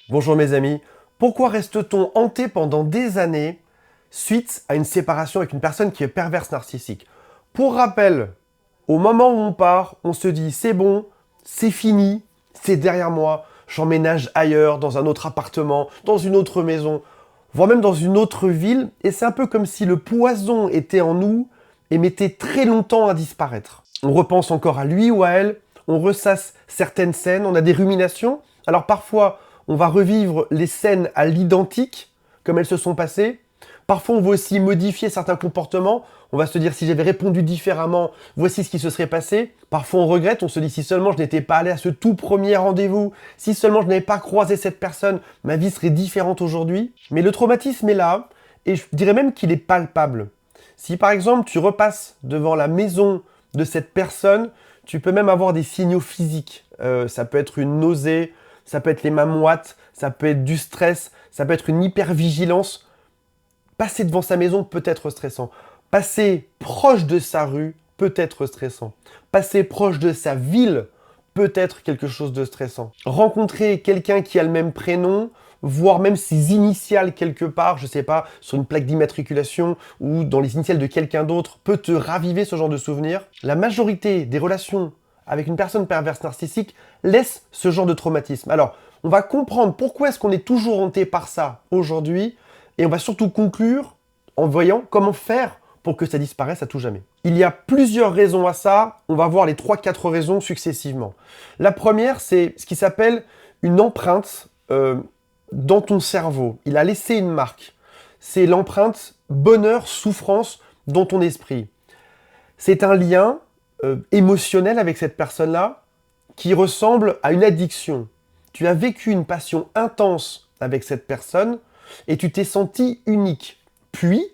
Bonjour mes amis, pourquoi reste-t-on hanté pendant des années suite à une séparation avec une personne qui est perverse narcissique? Pour rappel, au moment où on part, on se dit c'est bon, c'est fini, c'est derrière moi, j'emménage ailleurs, dans un autre appartement, dans une autre maison, voire même dans une autre ville, et c'est un peu comme si le poison était en nous et mettait très longtemps à disparaître. On repense encore à lui ou à elle, on ressasse certaines scènes, on a des ruminations, alors parfois on va revivre les scènes à l'identique, comme elles se sont passées. Parfois, on va aussi modifier certains comportements. On va se dire, si j'avais répondu différemment, voici ce qui se serait passé. Parfois, on regrette, on se dit, si seulement je n'étais pas allé à ce tout premier rendez-vous, si seulement je n'avais pas croisé cette personne, ma vie serait différente aujourd'hui. Mais le traumatisme est là, et je dirais même qu'il est palpable. Si par exemple, tu repasses devant la maison de cette personne, tu peux même avoir des signaux physiques. Ça peut être une nausée, ça peut être les mains moites, ça peut être du stress, ça peut être une hypervigilance. Passer devant sa maison peut être stressant. Passer proche de sa rue peut être stressant. Passer proche de sa ville peut être quelque chose de stressant. Rencontrer quelqu'un qui a le même prénom, voire même ses initiales quelque part, je sais pas, sur une plaque d'immatriculation ou dans les initiales de quelqu'un d'autre, peut te raviver ce genre de souvenirs. La majorité des relations avec une personne perverse narcissique laisse ce genre de traumatisme. Alors, on va comprendre pourquoi est-ce qu'on est toujours hanté par ça aujourd'hui, et on va surtout conclure en voyant comment faire pour que ça disparaisse à tout jamais. Il y a plusieurs raisons à ça, on va voir les 3-4 raisons successivement. La première, c'est ce qui s'appelle une empreinte dans ton cerveau. Il a laissé une marque. C'est l'empreinte bonheur-souffrance dans ton esprit. C'est un lien émotionnel avec cette personne-là qui ressemble à une addiction. Tu as vécu une passion intense avec cette personne et tu t'es senti unique. Puis,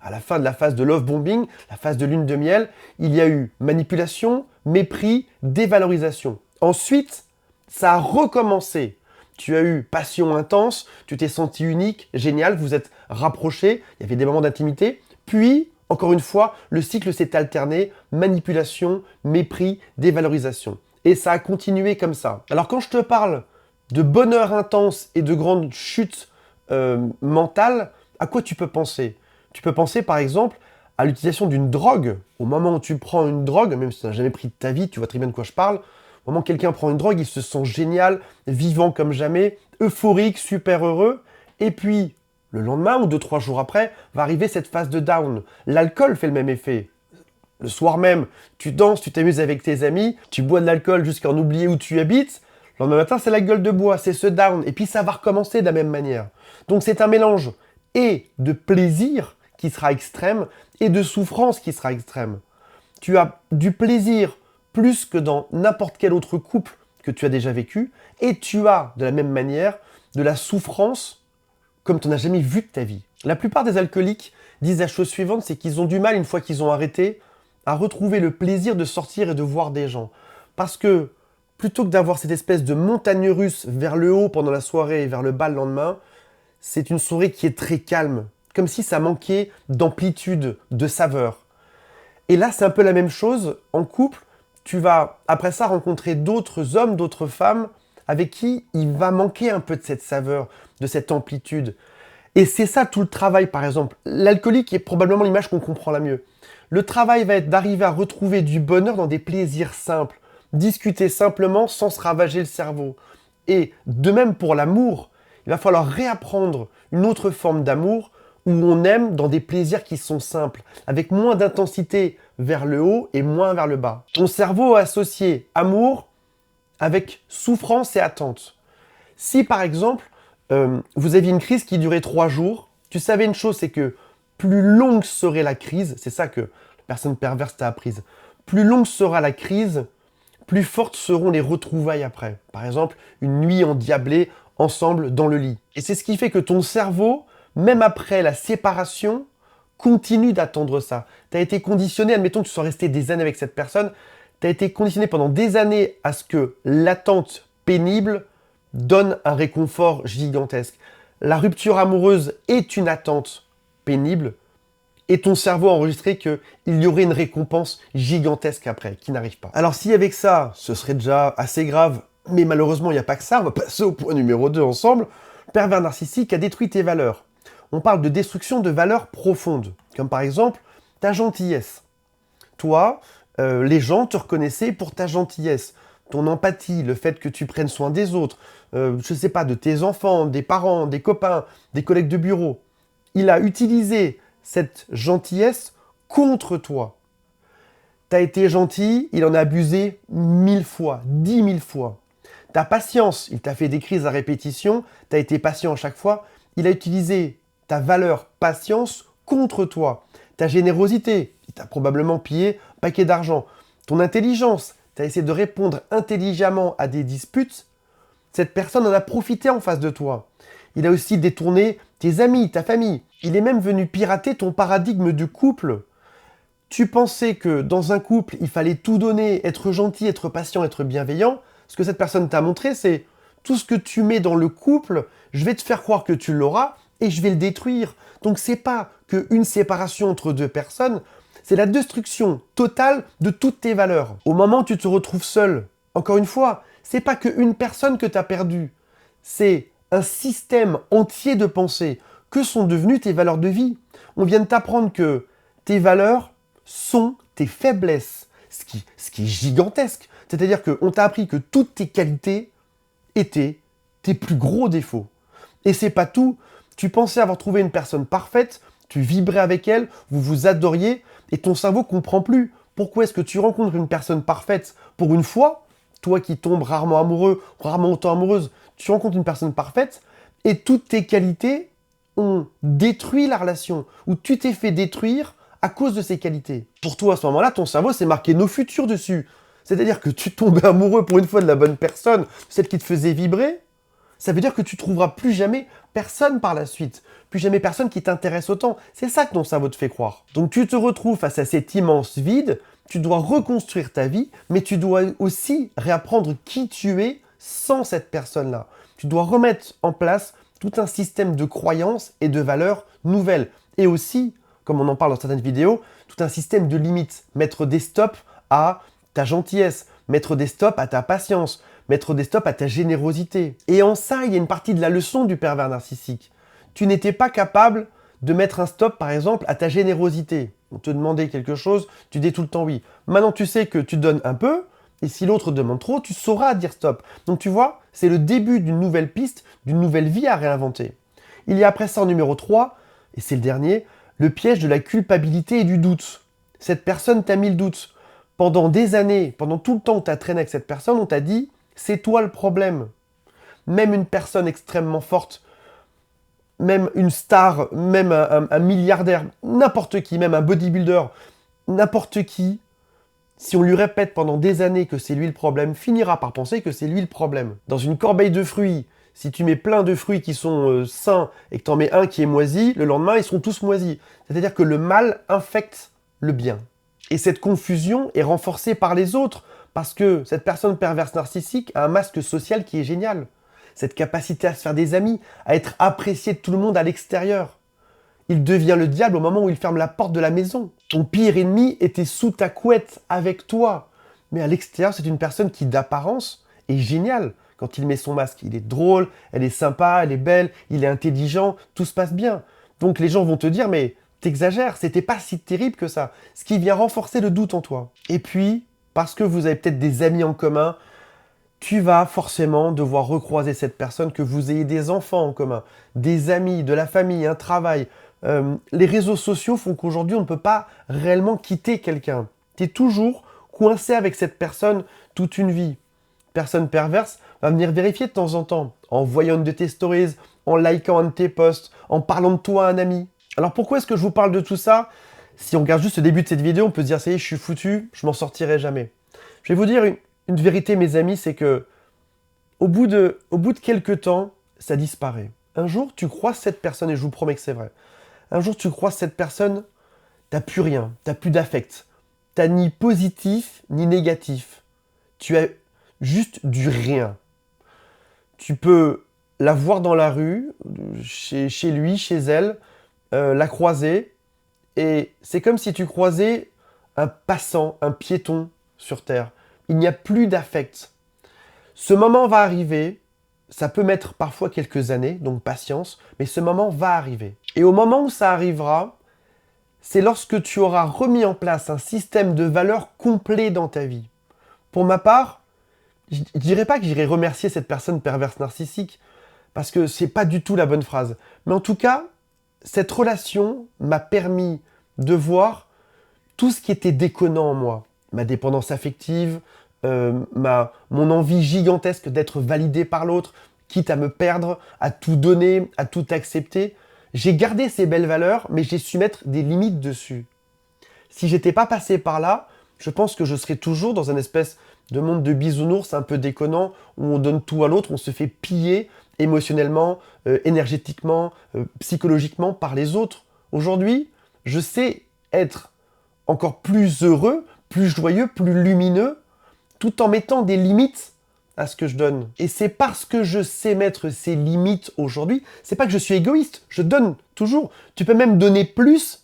à la fin de la phase de love bombing, la phase de lune de miel, il y a eu manipulation, mépris, dévalorisation. Ensuite, ça a recommencé. Tu as eu passion intense, tu t'es senti unique, génial, vous êtes rapprochés, il y avait des moments d'intimité. Puis, encore une fois, le cycle s'est alterné, manipulation, mépris, dévalorisation. Et ça a continué comme ça. Alors quand je te parle de bonheur intense et de grandes chutes mentales, à quoi tu peux penser? Tu peux penser par exemple à l'utilisation d'une drogue. Au moment où tu prends une drogue, même si tu n'as jamais pris de ta vie, tu vois très bien de quoi je parle. Au moment où quelqu'un prend une drogue, il se sent génial, vivant comme jamais, euphorique, super heureux. Et puis, le lendemain ou 2-3 jours après, va arriver cette phase de down. L'alcool fait le même effet. Le soir même, tu danses, tu t'amuses avec tes amis, tu bois de l'alcool jusqu'à en oublier où tu habites. Le lendemain matin, c'est la gueule de bois, c'est ce down. Et puis ça va recommencer de la même manière. Donc c'est un mélange et de plaisir qui sera extrême et de souffrance qui sera extrême. Tu as du plaisir plus que dans n'importe quel autre couple que tu as déjà vécu et tu as de la même manière de la souffrance comme tu n'as jamais vu de ta vie. La plupart des alcooliques disent la chose suivante, c'est qu'ils ont du mal, une fois qu'ils ont arrêté, à retrouver le plaisir de sortir et de voir des gens. Parce que plutôt que d'avoir cette espèce de montagne russe vers le haut pendant la soirée et vers le bas le lendemain, c'est une soirée qui est très calme, comme si ça manquait d'amplitude, de saveur. Et là, c'est un peu la même chose. En couple, tu vas après ça rencontrer d'autres hommes, d'autres femmes avec qui il va manquer un peu de cette saveur, de cette amplitude. Et c'est ça tout le travail, par exemple. L'alcoolique est probablement l'image qu'on comprend la mieux. Le travail va être d'arriver à retrouver du bonheur dans des plaisirs simples, discuter simplement sans se ravager le cerveau. Et de même pour l'amour, il va falloir réapprendre une autre forme d'amour où on aime dans des plaisirs qui sont simples, avec moins d'intensité vers le haut et moins vers le bas. Ton cerveau a associé amour avec souffrance et attente. Si par exemple, vous aviez une crise qui durait 3 jours, tu savais une chose, c'est que plus longue serait la crise, c'est ça que la personne perverse t'a apprise, plus longue sera la crise, plus fortes seront les retrouvailles après. Par exemple, une nuit endiablée ensemble dans le lit. Et c'est ce qui fait que ton cerveau, même après la séparation, continue d'attendre ça. Tu as été conditionné, admettons que tu sois resté des années avec cette personne, tu as été conditionné pendant des années à ce que l'attente pénible donne un réconfort gigantesque. La rupture amoureuse est une attente pénible et ton cerveau a enregistré qu'il y aurait une récompense gigantesque après, qui n'arrive pas. Alors si avec ça, ce serait déjà assez grave, Mais malheureusement, il n'y a pas que ça. On va passer au point numéro 2 ensemble. Le pervers narcissique a détruit tes valeurs. On parle de destruction de valeurs profondes, comme par exemple ta gentillesse. Toi, les gens te reconnaissaient pour ta gentillesse, ton empathie, le fait que tu prennes soin des autres, je ne sais pas, de tes enfants, des parents, des copains, des collègues de bureau. Il a utilisé cette gentillesse contre toi. T'as été gentil, il en a abusé 1000 fois, 10 000 fois. Ta patience, il t'a fait des crises à répétition, t'as été patient à chaque fois, il a utilisé ta valeur patience contre toi. Ta générosité, il t'a probablement pillé un paquet d'argent. Ton intelligence, t'as essayé de répondre intelligemment à des disputes, cette personne en a profité en face de toi. Il a aussi détourné tes amis, ta famille. Il est même venu pirater ton paradigme de couple. Tu pensais que dans un couple, il fallait tout donner, être gentil, être patient, être bienveillant. Ce que cette personne t'a montré, c'est tout ce que tu mets dans le couple, je vais te faire croire que tu l'auras et je vais le détruire. Donc c'est pas qu'une séparation entre deux personnes, c'est la destruction totale de toutes tes valeurs. Au moment où tu te retrouves seul, encore une fois, c'est pas qu'une personne que tu as perdue, c'est un système entier de pensée. Que sont devenues tes valeurs de vie? On vient de t'apprendre que tes valeurs sont tes faiblesses, ce qui est gigantesque. C'est-à-dire qu'on t'a appris que toutes tes qualités étaient tes plus gros défauts. Et c'est pas tout. Tu pensais avoir trouvé une personne parfaite, tu vibrais avec elle, vous vous adoriez, et ton cerveau comprend plus. Pourquoi est-ce que tu rencontres une personne parfaite pour une fois, toi qui tombes rarement amoureux, rarement autant amoureuse, tu rencontres une personne parfaite, et toutes tes qualités ont détruit la relation, ou tu t'es fait détruire à cause de ses qualités. Pour toi, à ce moment-là, ton cerveau s'est marqué nos futurs dessus. C'est-à-dire que tu tombais amoureux pour une fois de la bonne personne, celle qui te faisait vibrer, ça veut dire que tu trouveras plus jamais personne par la suite, plus jamais personne qui t'intéresse autant. C'est ça que ton cerveau te fait croire. Donc tu te retrouves face à cet immense vide, tu dois reconstruire ta vie, mais tu dois aussi réapprendre qui tu es sans cette personne-là. Tu dois remettre en place tout un système de croyances et de valeurs nouvelles. Et aussi, comme on en parle dans certaines vidéos, tout un système de limites. Mettre des stops à ta gentillesse, mettre des stops à ta patience, mettre des stops à ta générosité. Et en ça, il y a une partie de la leçon du pervers narcissique. Tu n'étais pas capable de mettre un stop, par exemple, à ta générosité. On te demandait quelque chose, tu dis tout le temps oui. Maintenant, tu sais que tu donnes un peu, et si l'autre demande trop, tu sauras dire stop. Donc tu vois, c'est le début d'une nouvelle piste, d'une nouvelle vie à réinventer. Il y a après ça en numéro 3, et c'est le dernier, le piège de la culpabilité et du doute. Cette personne t'a mis le doute. Pendant des années, pendant tout le temps où tu as traîné avec cette personne, on t'a dit « c'est toi le problème ». Même une personne extrêmement forte, même une star, même un milliardaire, n'importe qui, même un bodybuilder, n'importe qui, si on lui répète pendant des années que c'est lui le problème, finira par penser que c'est lui le problème. Dans une corbeille de fruits, si tu mets plein de fruits qui sont sains et que tu en mets un qui est moisi, le lendemain, ils seront tous moisis. C'est-à-dire que le mal infecte le bien. Et cette confusion est renforcée par les autres, parce que cette personne perverse narcissique a un masque social qui est génial. Cette capacité à se faire des amis, à être apprécié de tout le monde à l'extérieur. Il devient le diable au moment où il ferme la porte de la maison. Ton pire ennemi était sous ta couette avec toi. Mais à l'extérieur, c'est une personne qui, d'apparence, est géniale. Quand il met son masque, il est drôle, elle est sympa, elle est belle, il est intelligent, tout se passe bien. Donc les gens vont te dire, mais t'exagères, c'était pas si terrible que ça. Ce qui vient renforcer le doute en toi. Et puis, parce que vous avez peut-être des amis en commun, tu vas forcément devoir recroiser cette personne, que vous ayez des enfants en commun, des amis, de la famille, un travail. Les réseaux sociaux font qu'aujourd'hui, on ne peut pas réellement quitter quelqu'un. Tu es toujours coincé avec cette personne toute une vie. Personne perverse va venir vérifier de temps en temps, en voyant une de tes stories, en likant un de tes posts, en parlant de toi à un ami. Alors pourquoi est-ce que je vous parle de tout ça? Si on regarde juste le début de cette vidéo, on peut se dire, ça y est, je suis foutu, je m'en sortirai jamais. Je vais vous dire une vérité, mes amis, c'est que au bout de quelques temps, ça disparaît. Un jour, tu croises cette personne, et je vous promets que c'est vrai. Un jour, tu croises cette personne, t'as plus rien, t'as plus d'affect. T'as ni positif, ni négatif. Tu as juste du rien. Tu peux la voir dans la rue, chez lui, chez elle, la croiser, et c'est comme si tu croisais un passant, un piéton sur Terre. Il n'y a plus d'affect. Ce moment va arriver, ça peut mettre parfois quelques années, donc patience, mais ce moment va arriver. Et au moment où ça arrivera, c'est lorsque tu auras remis en place un système de valeurs complet dans ta vie. Pour ma part, je ne dirais pas que j'irai remercier cette personne perverse narcissique, parce que c'est pas du tout la bonne phrase. Mais en tout cas, cette relation m'a permis de voir tout ce qui était déconnant en moi. Ma dépendance affective, mon envie gigantesque d'être validé par l'autre, quitte à me perdre, à tout donner, à tout accepter. J'ai gardé ces belles valeurs, mais j'ai su mettre des limites dessus. Si j'étais pas passé par là, je pense que je serais toujours dans une espèce de monde de bisounours un peu déconnant, où on donne tout à l'autre, on se fait piller émotionnellement, énergétiquement, psychologiquement par les autres. Aujourd'hui, je sais être encore plus heureux, plus joyeux, plus lumineux, tout en mettant des limites à ce que je donne. Et c'est parce que je sais mettre ces limites aujourd'hui, c'est pas que je suis égoïste, je donne toujours. Tu peux même donner plus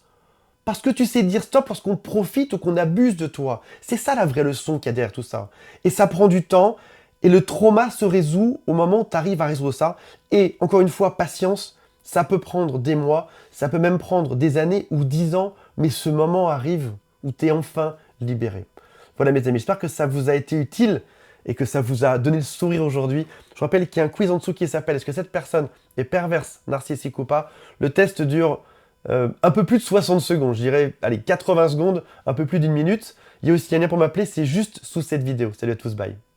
parce que tu sais dire stop lorsqu'on profite ou qu'on abuse de toi. C'est ça la vraie leçon qu'il y a derrière tout ça. Et ça prend du temps, et le trauma se résout au moment où tu arrives à résoudre ça. Et encore une fois, patience, ça peut prendre des mois, ça peut même prendre des années ou 10 ans, mais ce moment arrive où tu es enfin libéré. Voilà mes amis, j'espère que ça vous a été utile et que ça vous a donné le sourire aujourd'hui. Je rappelle qu'il y a un quiz en dessous qui s'appelle « Est-ce que cette personne est perverse, narcissique ou pas ?» Le test dure un peu plus de 60 secondes, je dirais, allez, 80 secondes, un peu plus d'une minute. Il y a aussi un lien pour m'appeler, c'est juste sous cette vidéo. Salut à tous, bye.